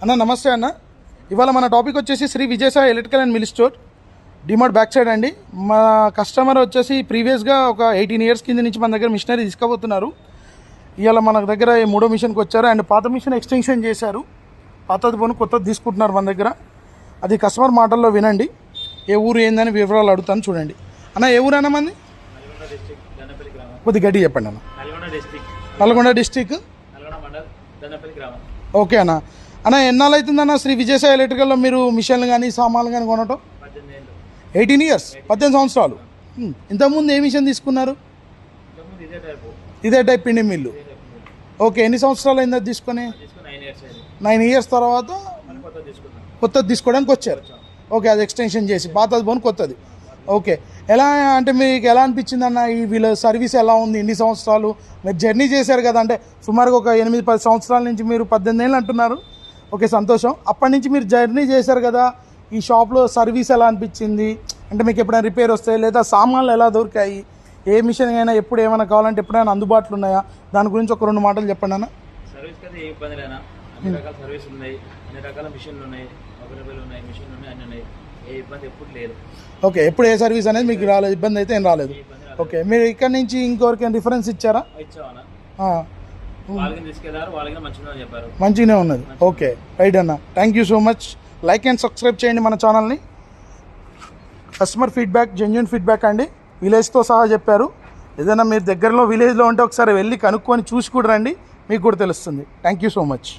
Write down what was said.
అన్న నమస్తే అన్న. ఇవాళ మన టాపిక్ వచ్చేసి Shri Vijayasai electrical and mill store, DMart back side అండి. మా కస్టమర్ వచ్చేసి ప్రీవియస్గా ఒక 18 years కింద నుంచి మన దగ్గర మిషనరీ తీసుకోబోతున్నారు. ఇవాళ మన దగ్గర మూడో మిషన్కి వచ్చారు అండ్ పాత మిషన్ ఎక్స్టెన్షన్ చేశారు. పాతది పోను కొత్తది తీసుకుంటున్నారు మన దగ్గర. అది కస్టమర్ మాటల్లో వినండి. ఏ ఊరు ఏందని వివరాలు అడుగుతాను చూడండి. అన్న ఏ ఊరు అన్న మంది? కొద్ది గట్టి చెప్పండి అన్న. నల్గొండ డిస్టిక్. ఓకే అన్న. అన్న ఎన్నాళ్ళు అవుతుందన్న శ్రీ విజయసాయి ఎలక్ట్రికల్లో మీరు మిషన్లు కానీ సామాన్లు కానీ కొనటం? 18 years, 18 సంవత్సరాలు. ఇంతకుముందు ఏ మిషన్ తీసుకున్నారు? ఇదే టైప్ పిండి మిల్లు. ఓకే, ఎన్ని సంవత్సరాలు అయింది అది తీసుకొని? 9 years తర్వాత కొత్తది తీసుకోవడానికి వచ్చారు. ఓకే, అది ఎక్స్టెన్షన్ చేసి పాతది పోను కొత్తది. ఓకే, ఎలా అంటే మీకు ఎలా అనిపించింది అన్న? ఈ వీళ్ళ సర్వీస్ ఎలా ఉంది? ఇన్ని సంవత్సరాలు మీరు జర్నీ చేశారు కదా, అంటే సుమారుగా ఒక 8-10 సంవత్సరాల నుంచి, మీరు 18 ఏళ్ళు అంటున్నారు. ఓకే, సంతోషం. అప్పటి నుంచి మీరు జర్నీ చేశారు కదా, ఈ షాప్లో సర్వీస్ ఎలా అనిపించింది? అంటే మీకు ఎప్పుడైనా రిపేర్ వస్తాయి లేదా సామాన్లు ఎలా దొరికాయి? ఏ మిషన్ అయినా ఎప్పుడు ఏమైనా కావాలంటే ఎప్పుడైనా అందుబాటులో ఉన్నాయా? దాని గురించి ఒక 2 మాటలు చెప్పండి అన్న. సర్వీస్ కదా ఏ ఇబ్బంది లేనా, అన్ని రకాల సర్వీస్ ఉన్నాయి, అన్ని రకాల మిషన్లు ఉన్నాయి, అవైలబుల్ ఉన్నాయి, మిషన్లు ఉన్నాయి, అన్నీ ఉన్నాయి. ఏ ఇబ్బంది ఎప్పుడు లేదు. ఓకే, ఎప్పుడు ఏ సర్వీస్ అనేది మీకు రాలేదు, ఇబ్బంది అయితే ఏం రాలేదు. ఓకే, మీరు ఇక్కడ నుంచి ఇంకొకరికి రిఫరెన్స్ ఇచ్చారా? మంచిగానే ఉన్నది. ఓకే రైట్ అన్న, thank you so much. Like and subscribe చేయండి మన ఛానల్ని. కస్టమర్ ఫీడ్బ్యాక్ జెన్యూన్ ఫీడ్బ్యాక్ అండి, విలేజ్తో సహా చెప్పారు. ఏదైనా మీరు దగ్గరలో విలేజ్లో ఉంటే ఒకసారి వెళ్ళి కనుక్కొని చూసి కూడా రండి, మీకు కూడా తెలుస్తుంది. Thank you so much.